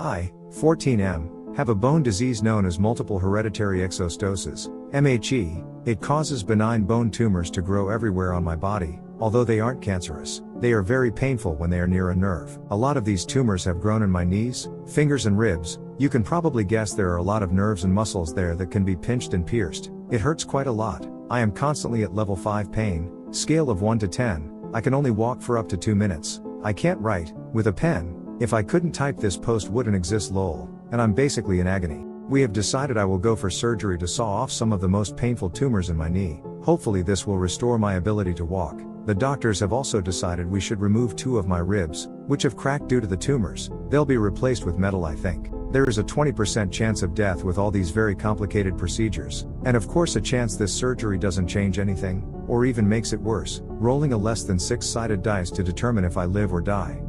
I, 14M, have a bone disease known as multiple hereditary exostosis, MHE. It causes benign bone tumors to grow everywhere on my body, although they aren't cancerous. They are very painful when they are near a nerve. A lot of these tumors have grown in my knees, fingers and ribs. You can probably guess there are a lot of nerves and muscles there that can be pinched and pierced. It hurts quite a lot. I am constantly at level 5 pain, scale of 1 to 10. I can only walk for up to 2 minutes. I can't write with a pen. If I couldn't type, this post wouldn't exist, lol. And I'm basically in agony. We have decided I will go for surgery to saw off some of the most painful tumors in my knee. Hopefully this will restore my ability to walk. The doctors have also decided we should remove 2 of my ribs, which have cracked due to the tumors. They'll be replaced with metal, I think. There is a 20% chance of death with all these very complicated procedures. And of course a chance this surgery doesn't change anything, or even makes it worse, rolling a less than 6-sided dice to determine if I live or die.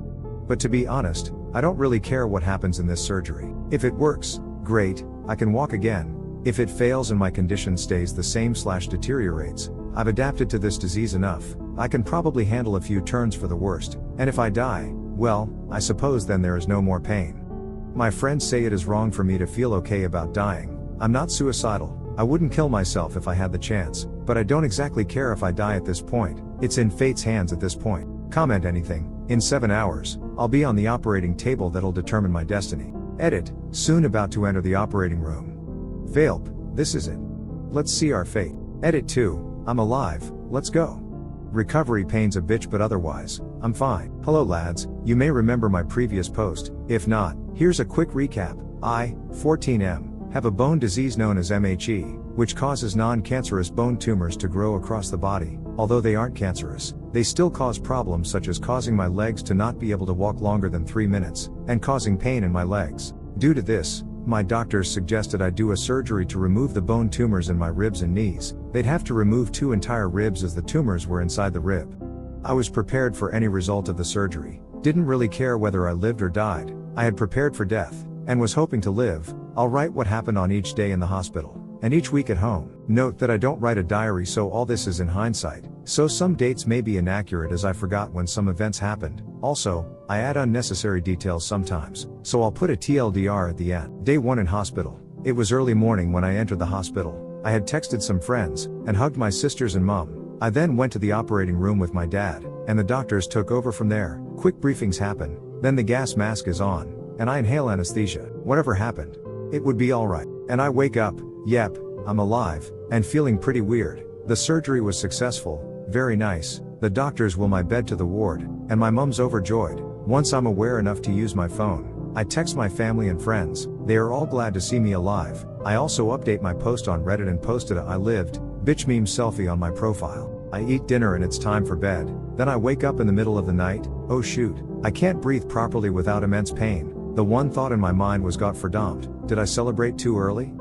But to be honest, I don't really care what happens in this surgery. If it works, great, I can walk again. If it fails and my condition stays the same/deteriorates, I've adapted to this disease enough. I can probably handle a few turns for the worst, and if I die, well, I suppose then there is no more pain. My friends say it is wrong for me to feel okay about dying. I'm not suicidal. I wouldn't kill myself if I had the chance, but I don't exactly care if I die at this point. It's in fate's hands at this point. Comment anything. In 7 hours, I'll be on the operating table that'll determine my destiny. Edit, soon about to enter the operating room. Valp, this is it. Let's see our fate. Edit 2, I'm alive, let's go. Recovery pain's a bitch, but otherwise, I'm fine. Hello lads, you may remember my previous post. If not, here's a quick recap. I, 14M, have a bone disease known as MHE, which causes non-cancerous bone tumors to grow across the body. Although they aren't cancerous, they still cause problems such as causing my legs to not be able to walk longer than 3 minutes, and causing pain in my legs. Due to this, my doctors suggested I do a surgery to remove the bone tumors in my ribs and knees. They'd have to remove 2 entire ribs as the tumors were inside the rib. I was prepared for any result of the surgery, didn't really care whether I lived or died. I had prepared for death, and was hoping to live. I'll write what happened on each day in the hospital, and each week at home. Note that I don't write a diary, so all this is in hindsight, so some dates may be inaccurate as I forgot when some events happened. Also, I add unnecessary details sometimes, so I'll put a TLDR at the end. Day 1 in hospital. It was early morning when I entered the hospital. I had texted some friends, and hugged my sisters and mom. I then went to the operating room with my dad, and the doctors took over from there. Quick briefings happen, then the gas mask is on, and I inhale anesthesia. Whatever happened, it would be alright. And I wake up, yep, I'm alive, and feeling pretty weird. The surgery was successful, very nice. The doctors will my bed to the ward, and my mum's overjoyed. Once I'm aware enough to use my phone, I text my family and friends. They are all glad to see me alive. I also update my post on Reddit and posted a "I lived" bitch meme selfie on my profile. I eat dinner and it's time for bed. Then I wake up in the middle of the night. Oh shoot, I can't breathe properly without immense pain. The one thought in my mind was got verdammt, did I celebrate too early?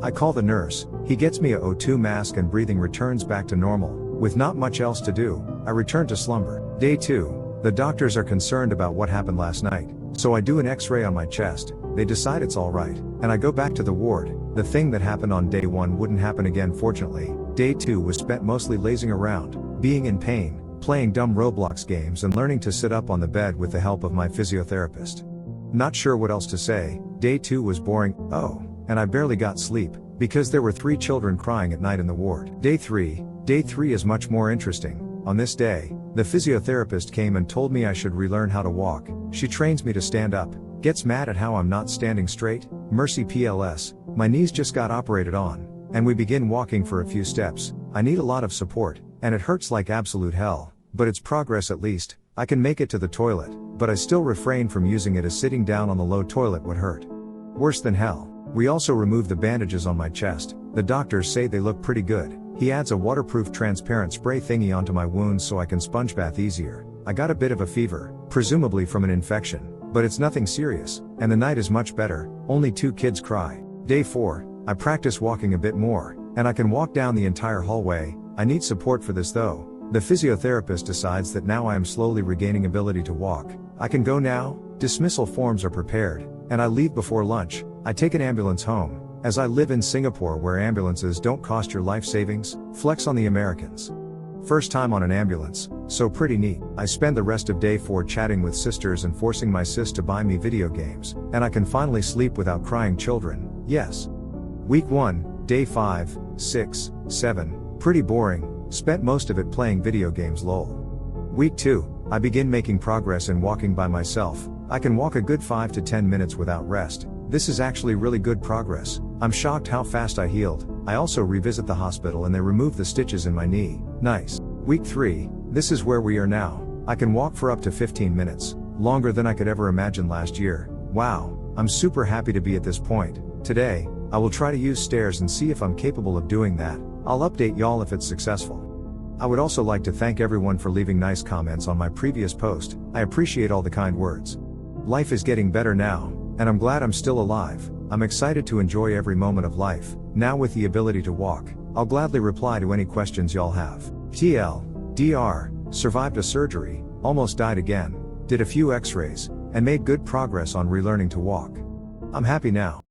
I call the nurse, he gets me a O2 mask and breathing returns back to normal. With not much else to do, I return to slumber. Day 2, the doctors are concerned about what happened last night, so I do an x-ray on my chest. They decide it's alright, and I go back to the ward. The thing that happened on day 1 wouldn't happen again, fortunately. Day 2 was spent mostly lazing around, being in pain, playing dumb Roblox games and learning to sit up on the bed with the help of my physiotherapist. Not sure what else to say. Day 2 was boring, and I barely got sleep, because there were 3 children crying at night in the ward. Day 3 is much more interesting. On this day, the physiotherapist came and told me I should relearn how to walk. She trains me to stand up, gets mad at how I'm not standing straight. Mercy PLS, my knees just got operated on, and we begin walking for a few steps. I need a lot of support, and it hurts like absolute hell, but it's progress at least. I can make it to the toilet, but I still refrain from using it as sitting down on the low toilet would hurt. Worse than hell. We also remove the bandages on my chest. The doctors say they look pretty good. He adds a waterproof transparent spray thingy onto my wounds so I can sponge bath easier. I got a bit of a fever, presumably from an infection, but it's nothing serious, and the night is much better. Only 2 kids cry. Day 4, I practice walking a bit more, and I can walk down the entire hallway. I need support for this though. The physiotherapist decides that now I am slowly regaining ability to walk. I can go now. Dismissal forms are prepared, and I leave before lunch. I take an ambulance home, as I live in Singapore where ambulances don't cost your life savings. Flex on the Americans. First time on an ambulance, so pretty neat. I spend the rest of day 4 chatting with sisters and forcing my sis to buy me video games, and I can finally sleep without crying children, yes. Week 1, day 5, 6, 7, pretty boring, spent most of it playing video games lol. Week 2, I begin making progress in walking by myself. I can walk a good 5 to 10 minutes without rest. This is actually really good progress. I'm shocked how fast I healed. I also revisit the hospital and they remove the stitches in my knee. Nice. Week 3, this is where we are now. I can walk for up to 15 minutes, longer than I could ever imagine last year. Wow, I'm super happy to be at this point. Today, I will try to use stairs and see if I'm capable of doing that. I'll update y'all if it's successful. I would also like to thank everyone for leaving nice comments on my previous post. I appreciate all the kind words. Life is getting better now, and I'm glad I'm still alive. I'm excited to enjoy every moment of life. Now with the ability to walk, I'll gladly reply to any questions y'all have. TLDR, survived a surgery, almost died again, did a few x-rays, and made good progress on relearning to walk. I'm happy now.